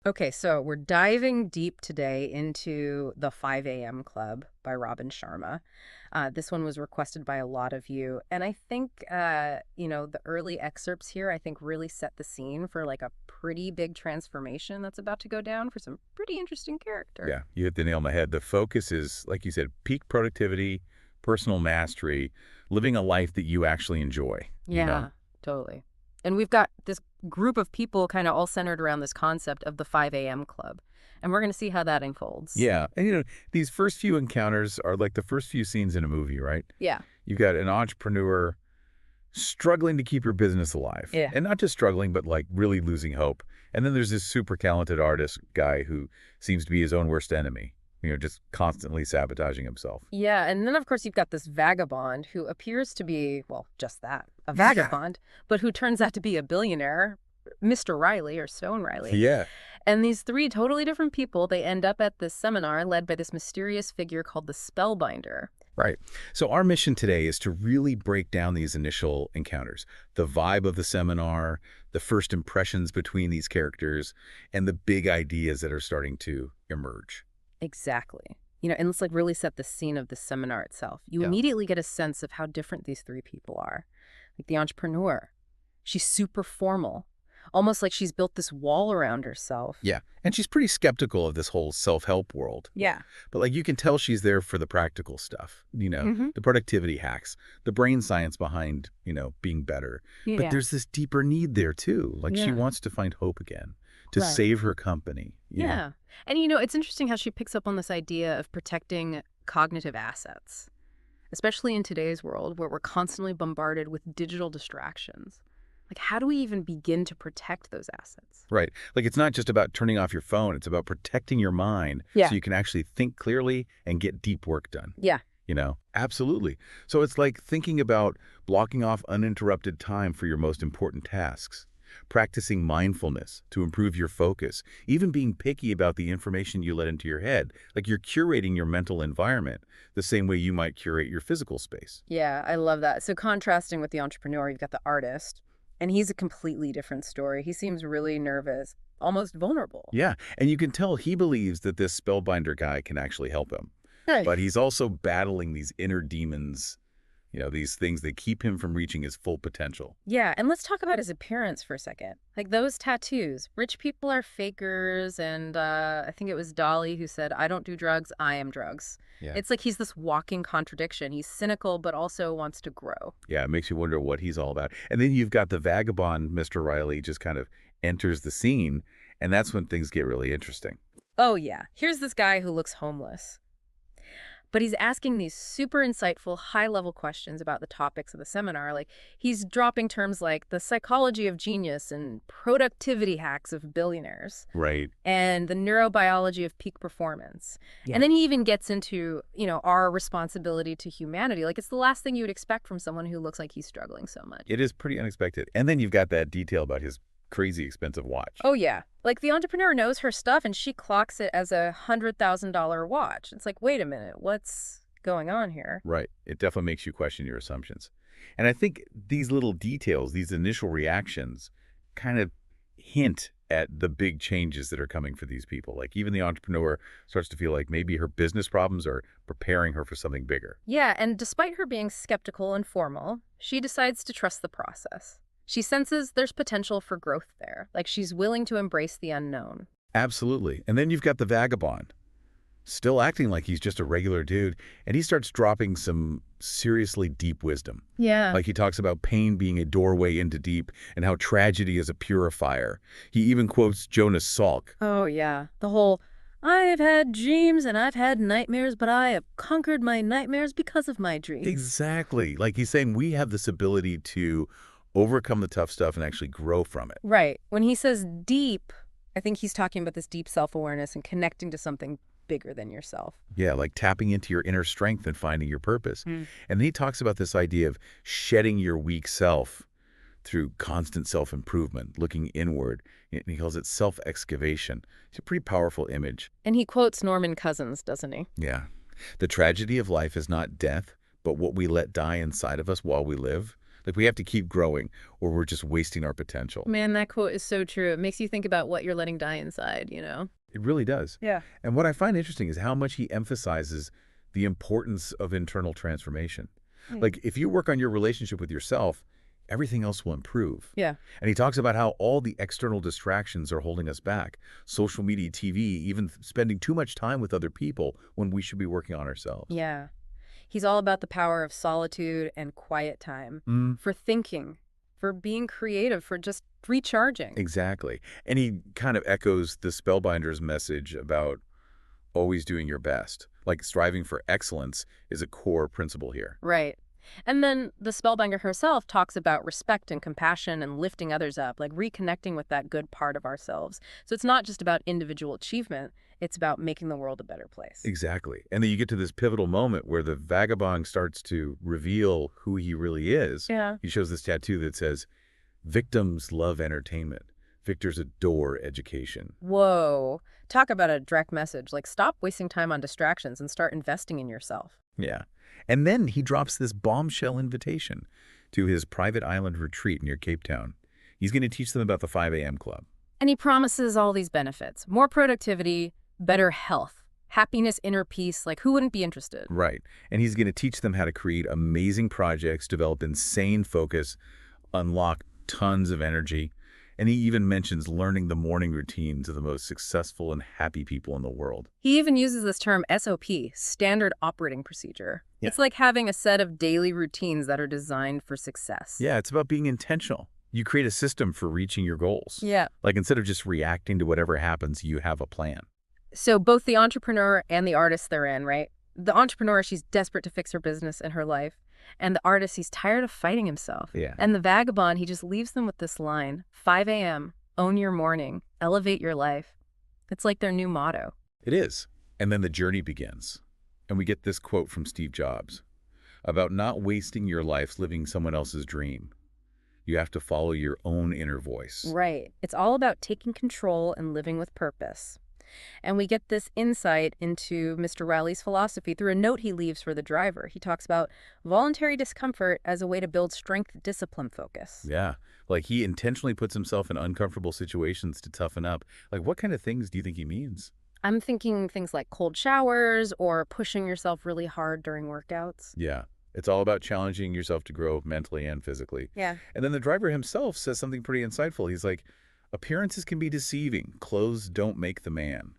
Okay, so we're diving deep today into The 5 a.m. Club by Robin Sharma. This one was requested by a lot of you. And I think, the early excerpts here, I think really set the scene for like a pretty big transformation that's about to go down for some pretty interesting character. Yeah, you hit the nail on the head. The focus is, like you said, peak productivity, personal mastery, living a life that you actually enjoy, you know? Yeah, totally. And we've got this group of people kind of all centered around this concept of the 5 a.m. Club. And we're going to see how that unfolds. Yeah, and these first few encounters are like the first few scenes in a movie, right? Yeah. You've got an entrepreneur struggling to keep your business alive. Yeah. And not just struggling, but like really losing hope. And then there's this super talented artist guy who seems to be his own worst enemy, just constantly sabotaging himself. Yeah, and then of course you've got this vagabond who appears to be, well, just that, a Yeah. vagabond, but who turns out to be a billionaire, Mr. Riley or Stone Riley. Yeah. And these three totally different people, they end up at this seminar led by this mysterious figure called the Spellbinder. Right. So our mission today is to really break down these initial encounters, the vibe of the seminar, the first impressions between these characters, and the big ideas that are starting to emerge. Exactly. And let's like really set the scene of the seminar itself. You Yeah. immediately get a sense of how different these three people are. Like the entrepreneur, she's super formal, almost like she's built this wall around herself. Yeah. And she's pretty skeptical of this whole self-help world. Yeah. But like you can tell she's there for the practical stuff, Mm-hmm. the productivity hacks, the brain science behind, being better. But Yeah. there's this deeper need there too. Like she Yeah. wants to find hope again, to Right. save her company. Yeah. And it's interesting how she picks up on this idea of protecting cognitive assets, especially in today's world where we're constantly bombarded with digital distractions. Like, how do we even begin to protect those assets? Right. Like it's not just about turning off your phone. It's about protecting your mind Yeah. so you can actually think clearly and get deep work done. Yeah. Absolutely. So it's like thinking about blocking off uninterrupted time for your most important tasks, practicing mindfulness to improve your focus, even being picky about the information you let into your head. Like you're curating your mental environment the same way you might curate your physical space. Yeah, I love that. So contrasting with the entrepreneur, you've got the artist, and he's a completely different story. He seems really nervous, almost vulnerable. Yeah, and you can tell he believes that this spellbinder guy can actually help him. Hey. But he's also battling these inner demons, these things that keep him from reaching his full potential. Yeah, and let's talk about his appearance for a second. Like those tattoos. Rich people are fakers, and I think it was Dolly who said, "I don't do drugs, I am drugs." Yeah. It's like he's this walking contradiction. He's cynical, but also wants to grow. Yeah, it makes you wonder what he's all about. And then you've got the vagabond, Mr. Riley, just kind of enters the scene, and that's when things get really interesting. Oh, yeah. Here's this guy who looks homeless. But he's asking these super insightful, high-level questions about the topics of the seminar. Like, he's dropping terms like the psychology of genius and productivity hacks of billionaires Right. and the neurobiology of peak performance. Yeah. And then he even gets into, our responsibility to humanity. Like, it's the last thing you would expect from someone who looks like he's struggling so much. It is pretty unexpected. And then you've got that detail about his crazy expensive watch. Oh, yeah. Like, the entrepreneur knows her stuff, and she clocks it as a $100,000 watch. It's like, wait a minute, what's going on here? Right. It definitely makes you question your assumptions. And I think these little details, these initial reactions, kind of hint at the big changes that are coming for these people. Like even the entrepreneur starts to feel like maybe her business problems are preparing her for something bigger. Yeah, and despite her being skeptical and formal, she decides to trust the process. She senses there's potential for growth there, like she's willing to embrace the unknown. Absolutely. And then you've got the vagabond, still acting like he's just a regular dude, and he starts dropping some seriously deep wisdom. Yeah. Like he talks about pain being a doorway into deep and how tragedy is a purifier. He even quotes Jonas Salk. Oh, yeah. The whole, I've had dreams and I've had nightmares, but I have conquered my nightmares because of my dreams. Exactly. Like he's saying we have this ability to overcome the tough stuff and actually grow from it. Right. When he says deep, I think he's talking about this deep self-awareness and connecting to something bigger than yourself. Yeah, like tapping into your inner strength and finding your purpose. Mm. And then he talks about this idea of shedding your weak self through constant self-improvement, looking inward. And he calls it self-excavation. It's a pretty powerful image. And he quotes Norman Cousins, doesn't he? Yeah. The tragedy of life is not death, but what we let die inside of us while we live. Like, we have to keep growing or we're just wasting our potential. Man, that quote is so true. It makes you think about what you're letting die inside. It really does. Yeah. And what I find interesting is how much he emphasizes the importance of internal transformation. Mm. Like, if you work on your relationship with yourself, everything else will improve. Yeah. And he talks about how all the external distractions are holding us back. Social media, TV, even spending too much time with other people when we should be working on ourselves. Yeah. He's all about the power of solitude and quiet time Mm, for thinking, for being creative, for just recharging. exactly. And he kind of echoes the Spellbinder's message about always doing your best. Like, striving for excellence is a core principle here. Right. And then the spellbinder herself talks about respect and compassion and lifting others up, like reconnecting with that good part of ourselves. So it's not just about individual achievement, it's about making the world a better place. Exactly. And then you get to this pivotal moment where the vagabond starts to reveal who he really is. Yeah. He shows this tattoo that says, "Victims love entertainment. Victors adore education." Whoa. Talk about a direct message. Like, stop wasting time on distractions and start investing in yourself. Yeah. And then he drops this bombshell invitation to his private island retreat near Cape Town. He's going to teach them about the 5 a.m. club. And he promises all these benefits: more productivity, better health, happiness, inner peace. Like, who wouldn't be interested? Right. And he's going to teach them how to create amazing projects, develop insane focus, unlock tons of energy. And he even mentions learning the morning routines of the most successful and happy people in the world. He even uses this term SOP, standard operating procedure. Yeah. It's like having a set of daily routines that are designed for success. Yeah, it's about being intentional. You create a system for reaching your goals. Yeah. Like, instead of just reacting to whatever happens, you have a plan. So both the entrepreneur and the artist they're in, right? The entrepreneur, she's desperate to fix her business and her life. And the artist, he's tired of fighting himself. Yeah. And the vagabond, he just leaves them with this line: 5 a.m., own your morning, elevate your life. It's like their new motto. It is. And then the journey begins. And we get this quote from Steve Jobs about not wasting your life living someone else's dream. You have to follow your own inner voice. Right. It's all about taking control and living with purpose. And we get this insight into Mr. Riley's philosophy through a note he leaves for the driver. He talks about voluntary discomfort as a way to build strength, discipline, focus. Yeah. Like, he intentionally puts himself in uncomfortable situations to toughen up. Like, what kind of things do you think he means? I'm thinking things like cold showers or pushing yourself really hard during workouts. Yeah. It's all about challenging yourself to grow mentally and physically. Yeah. And then the driver himself says something pretty insightful. He's like, appearances can be deceiving. Clothes don't make the man.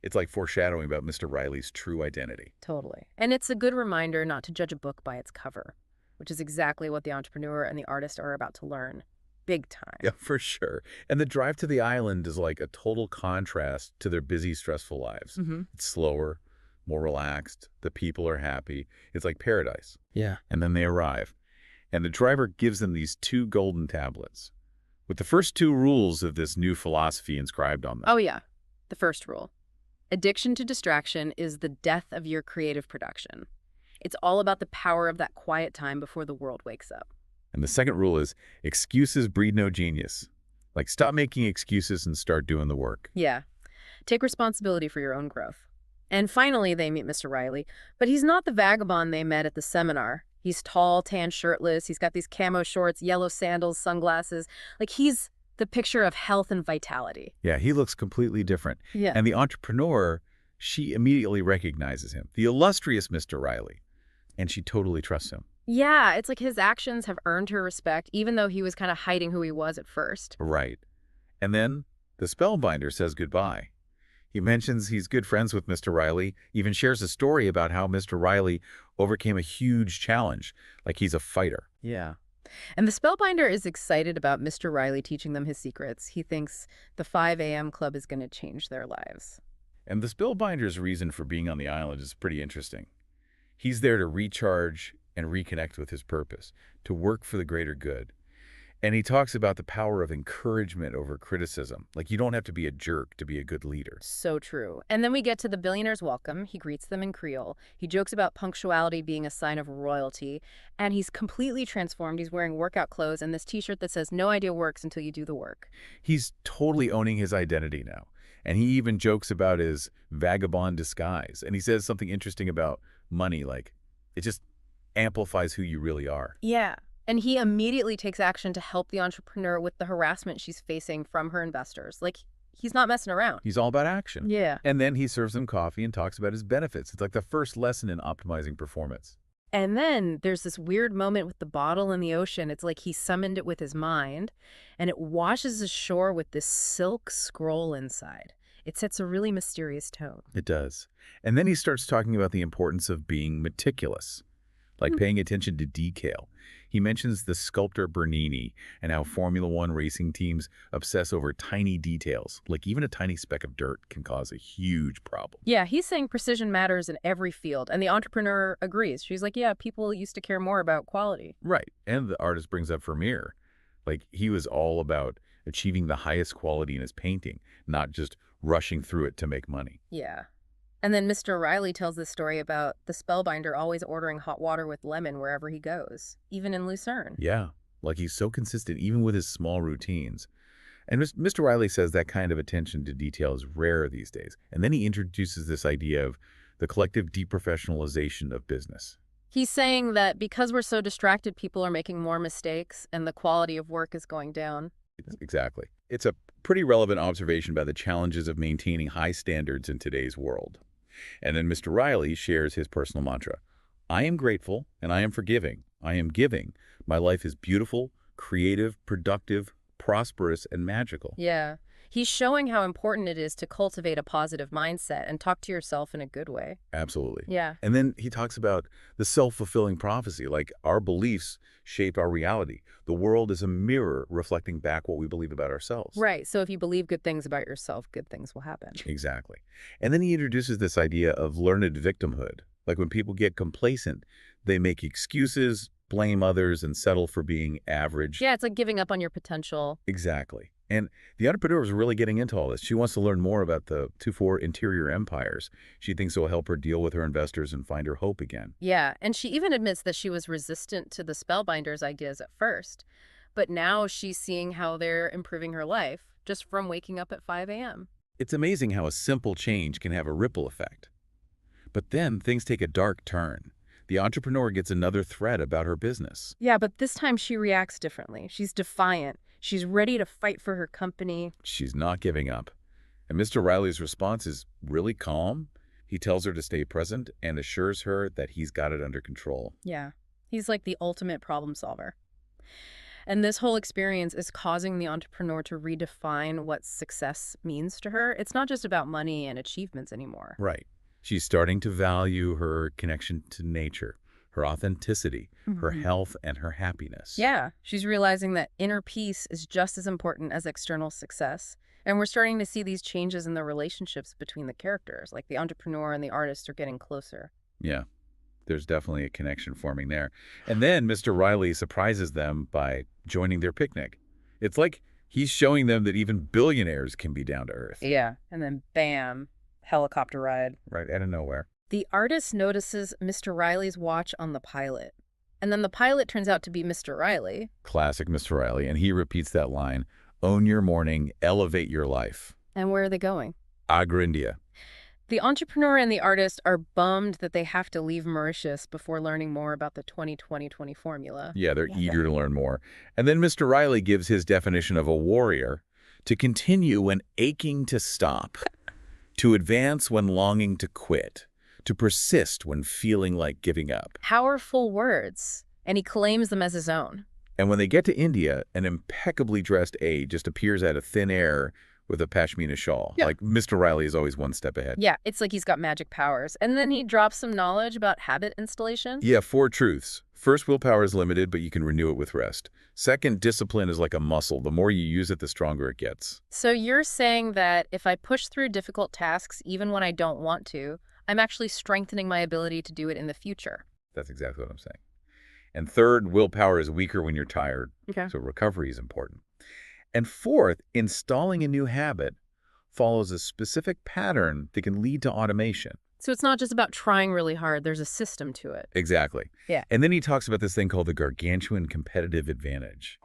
It's like foreshadowing about Mr. Riley's true identity. Totally. And it's a good reminder not to judge a book by its cover, which is exactly what the entrepreneur and the artist are about to learn. Big time. Yeah, for sure. And the drive to the island is like a total contrast to their busy, stressful lives. Mm-hmm. It's slower, more relaxed. The people are happy. It's like paradise. Yeah. And then they arrive. And the driver gives them these 2 golden tablets with the first 2 rules of this new philosophy inscribed on them. Oh, yeah. The first rule: addiction to distraction is the death of your creative production. It's all about the power of that quiet time before the world wakes up. And the second rule is excuses breed no genius. Like, stop making excuses and start doing the work. Yeah. Take responsibility for your own growth. And finally, they meet Mr. Riley. But he's not the vagabond they met at the seminar. He's tall, tan, shirtless. He's got these camo shorts, yellow sandals, sunglasses. Like, he's the picture of health and vitality. Yeah, he looks completely different. Yeah. And the entrepreneur, she immediately recognizes him, the illustrious Mr. Riley, and she totally trusts him. Yeah, it's like his actions have earned her respect, even though he was kind of hiding who he was at first. Right. And then the spellbinder says goodbye. He mentions he's good friends with Mr. Riley, even shares a story about how Mr. Riley overcame a huge challenge, like he's a fighter. Yeah. And the spellbinder is excited about Mr. Riley teaching them his secrets. He thinks the 5 a.m. club is going to change their lives. And the spellbinder's reason for being on the island is pretty interesting. He's there to recharge and reconnect with his purpose, to work for the greater good. And he talks about the power of encouragement over criticism. Like, you don't have to be a jerk to be a good leader. So true. And then we get to the billionaire's welcome. He greets them in Creole. He jokes about punctuality being a sign of royalty. And he's completely transformed. He's wearing workout clothes and this t-shirt that says, "No idea works until you do the work." He's totally owning his identity now. And he even jokes about his vagabond disguise. And he says something interesting about money, like, it just amplifies who you really are. Yeah. And he immediately takes action to help the entrepreneur with the harassment she's facing from her investors. Like, he's not messing around. He's all about action. Yeah. And then he serves them coffee and talks about his benefits. It's like the first lesson in optimizing performance. And then there's this weird moment with the bottle in the ocean. It's like he summoned it with his mind, and it washes ashore with this silk scroll inside. It sets a really mysterious tone. It does. And then he starts talking about the importance of being meticulous, like Hmm. paying attention to detail. He mentions the sculptor Bernini and how Formula One racing teams obsess over tiny details, like even a tiny speck of dirt can cause a huge problem. Yeah, he's saying precision matters in every field, and the entrepreneur agrees. She's like, yeah, people used to care more about quality. Right. And the artist brings up Vermeer. Like, he was all about achieving the highest quality in his painting, not just rushing through it to make money. Yeah. And then Mr. Riley tells this story about the spellbinder always ordering hot water with lemon wherever he goes, even in Lucerne. Yeah. Like, he's so consistent even with his small routines. And Mr. Riley says that kind of attention to detail is rare these days. And then he introduces this idea of the collective deprofessionalization of business. He's saying that because we're so distracted, people are making more mistakes and the quality of work is going down. Exactly. It's a pretty relevant observation about the challenges of maintaining high standards in today's world. And then Mr. Riley shares his personal mantra. I am grateful and I am forgiving. I am giving. My life is beautiful, creative, productive, prosperous, and magical. Yeah. He's showing how important it is to cultivate a positive mindset and talk to yourself in a good way. Absolutely. Yeah. And then he talks about the self-fulfilling prophecy, like our beliefs shape our reality. The world is a mirror reflecting back what we believe about ourselves. Right. So if you believe good things about yourself, good things will happen. Exactly. And then he introduces this idea of learned victimhood. Like, when people get complacent, they make excuses, blame others, and settle for being average. Yeah, it's like giving up on your potential. Exactly. And the entrepreneur was really getting into all this. She wants to learn more about the 2-4 interior empires. She thinks it will help her deal with her investors and find her hope again. Yeah, and she even admits that she was resistant to the spellbinders ideas at first, but now she's seeing how they're improving her life just from waking up at 5 a.m. It's amazing how a simple change can have a ripple effect. But then things take a dark turn. The entrepreneur gets another threat about her business. Yeah, but this time she reacts differently. She's defiant. She's ready to fight for her company. She's not giving up. And Mr. Riley's response is really calm. He tells her to stay present and assures her that he's got it under control. Yeah, he's like the ultimate problem solver. And this whole experience is causing the entrepreneur to redefine what success means to her. It's not just about money and achievements anymore. Right. She's starting to value her connection to nature, her authenticity, her health, and her happiness. Yeah, she's realizing that inner peace is just as important as external success. And we're starting to see these changes in the relationships between the characters, like the entrepreneur and the artist are getting closer. Yeah, there's definitely a connection forming there. And then Mr. Riley surprises them by joining their picnic. It's like he's showing them that even billionaires can be down to earth. Yeah, and then bam, helicopter ride. Right out of nowhere. The artist notices Mr. Riley's watch on the pilot. And then the pilot turns out to be Mr. Riley. Classic Mr. Riley. And he repeats that line, own your morning, elevate your life. And where are they going? Agra, India. The entrepreneur and the artist are bummed that they have to leave Mauritius before learning more about the 20-20-20 formula. Yeah, they're eager to learn more. And then Mr. Riley gives his definition of a warrior: to continue when aching to stop, to advance when longing to quit, to persist when feeling like giving up. Powerful words. And he claims them as his own. And when they get to India, an impeccably dressed aide just appears out of thin air with a pashmina shawl. Yeah. Like, Mr. Riley is always one step ahead. Yeah, it's like he's got magic powers. And then he drops some knowledge about habit installation. Yeah, 4 truths. First, willpower is limited, but you can renew it with rest. Second, discipline is like a muscle. The more you use it, the stronger it gets. So you're saying that if I push through difficult tasks, even when I don't want to, I'm actually strengthening my ability to do it in the future. That's exactly what I'm saying. And third, willpower is weaker when you're tired. Okay. So recovery is important. And fourth, installing a new habit follows a specific pattern that can lead to automation. So it's not just about trying really hard. There's a system to it. Exactly. Yeah. And then he talks about this thing called the gargantuan competitive advantage,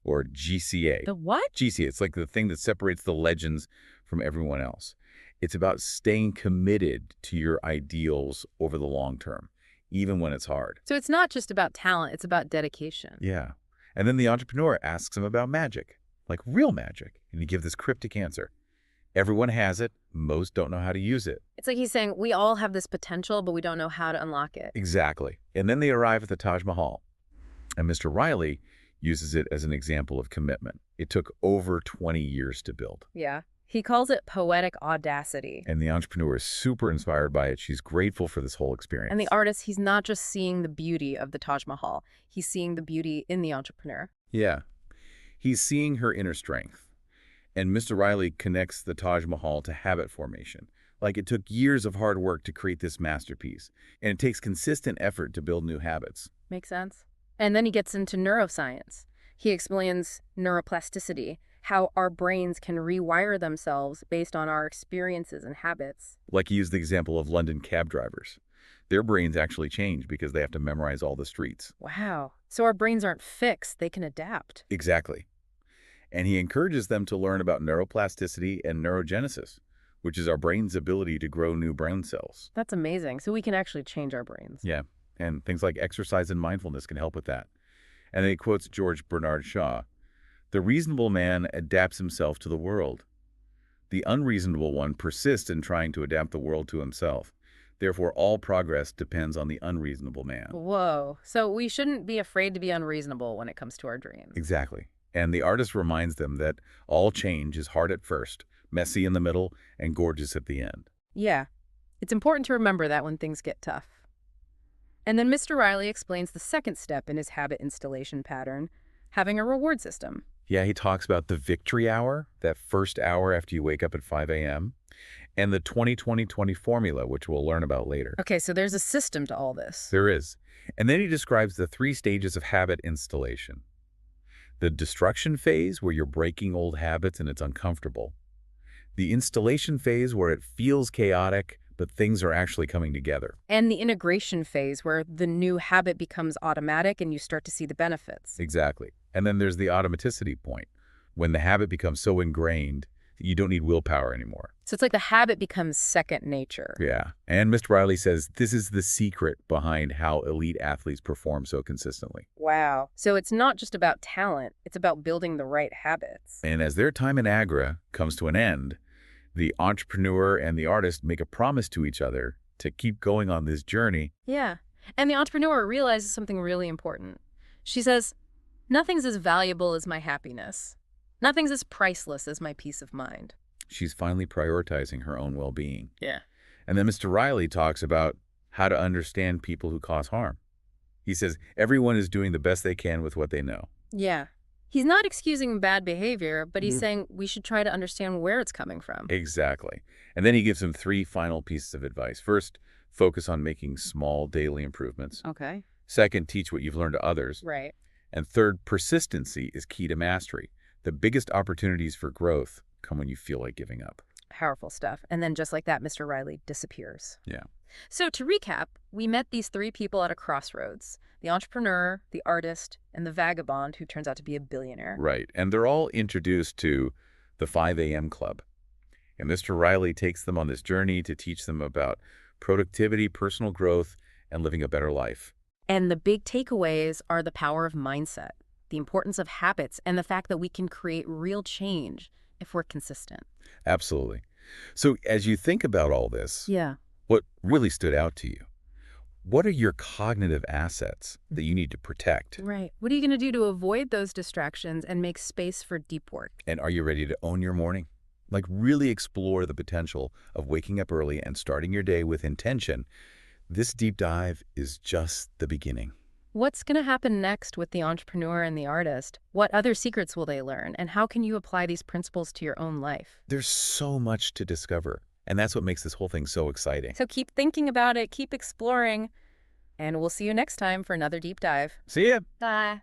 or GCA. The what? GCA, it's like the thing that separates the legends from everyone else. It's about staying committed to your ideals over the long term, even when it's hard. So it's not just about talent, it's about dedication. Yeah. And then the entrepreneur asks him about magic, like real magic, and he gives this cryptic answer. Everyone has it. Most don't know how to use it. It's like he's saying, we all have this potential, but we don't know how to unlock it. Exactly. And then they arrive at the Taj Mahal. And Mr. Riley uses it as an example of commitment. It took over 20 years to build. Yeah. He calls it poetic audacity. And the entrepreneur is super inspired by it. She's grateful for this whole experience. And the artist, he's not just seeing the beauty of the Taj Mahal. He's seeing the beauty in the entrepreneur. Yeah. He's seeing her inner strength. And Mr. Riley connects the Taj Mahal to habit formation. Like it took years of hard work to create this masterpiece. And it takes consistent effort to build new habits. Makes sense. And then he gets into neuroscience. He explains neuroplasticity, how our brains can rewire themselves based on our experiences and habits. Like he used the example of London cab drivers. Their brains actually change because they have to memorize all the streets. Wow. So our brains aren't fixed, they can adapt. Exactly. And he encourages them to learn about neuroplasticity and neurogenesis, which is our brain's ability to grow new brain cells. That's amazing. So we can actually change our brains. Yeah, and things like exercise and mindfulness can help with that. And then he quotes George Bernard Shaw, "The reasonable man adapts himself to the world. The unreasonable one persists in trying to adapt the world to himself. Therefore, all progress depends on the unreasonable man." Whoa. So we shouldn't be afraid to be unreasonable when it comes to our dreams. Exactly. And the artist reminds them that all change is hard at first, messy in the middle, and gorgeous at the end. Yeah. It's important to remember that when things get tough. And then Mr. Riley explains the second step in his habit installation pattern, having a reward system. Yeah, he talks about the victory hour, that first hour after you wake up at 5 a.m., and the 20-20-20 formula, which we'll learn about later. Okay, so there's a system to all this. There is. And then he describes the 3 stages of habit installation. The destruction phase, where you're breaking old habits and it's uncomfortable. The installation phase, where it feels chaotic, but things are actually coming together. And the integration phase, where the new habit becomes automatic and you start to see the benefits. Exactly. And then there's the automaticity point, when the habit becomes so ingrained that you don't need willpower anymore. So it's like the habit becomes second nature. Yeah. And Mr. Riley says this is the secret behind how elite athletes perform so consistently. Wow. So it's not just about talent, it's about building the right habits. And as their time in Agra comes to an end, the entrepreneur and the artist make a promise to each other to keep going on this journey. Yeah. And the entrepreneur realizes something really important. She says, nothing's as valuable as my happiness. Nothing's as priceless as my peace of mind. She's finally prioritizing her own well-being. Yeah. And then Mr. Riley talks about how to understand people who cause harm. He says everyone is doing the best they can with what they know. Yeah. He's not excusing bad behavior, but he's saying we should try to understand where it's coming from. Exactly. And then he gives him 3 final pieces of advice. First, focus on making small daily improvements. Okay. Second, teach what you've learned to others. Right. And third, persistency is key to mastery. The biggest opportunities for growth come when you feel like giving up. Powerful stuff. And then just like that, Mr. Riley disappears. Yeah. So to recap, we met these 3 people at a crossroads: the entrepreneur, the artist, and the vagabond who turns out to be a billionaire. Right. And they're all introduced to the 5 a.m. club. And Mr. Riley takes them on this journey to teach them about productivity, personal growth, and living a better life. And the big takeaways are the power of mindset, the importance of habits, and the fact that we can create real change if we're consistent. Absolutely. So as you think about all this, Yeah. what really stood out to you? What are your cognitive assets that you need to protect? Right. What are you going to do to avoid those distractions and make space for deep work? And are you ready to own your morning? Like really explore the potential of waking up early and starting your day with intention. This deep dive is just the beginning. What's going to happen next with the entrepreneur and the artist? What other secrets will they learn? And how can you apply these principles to your own life? There's so much to discover, and that's what makes this whole thing so exciting. So keep thinking about it, keep exploring, and we'll see you next time for another deep dive. See ya! Bye.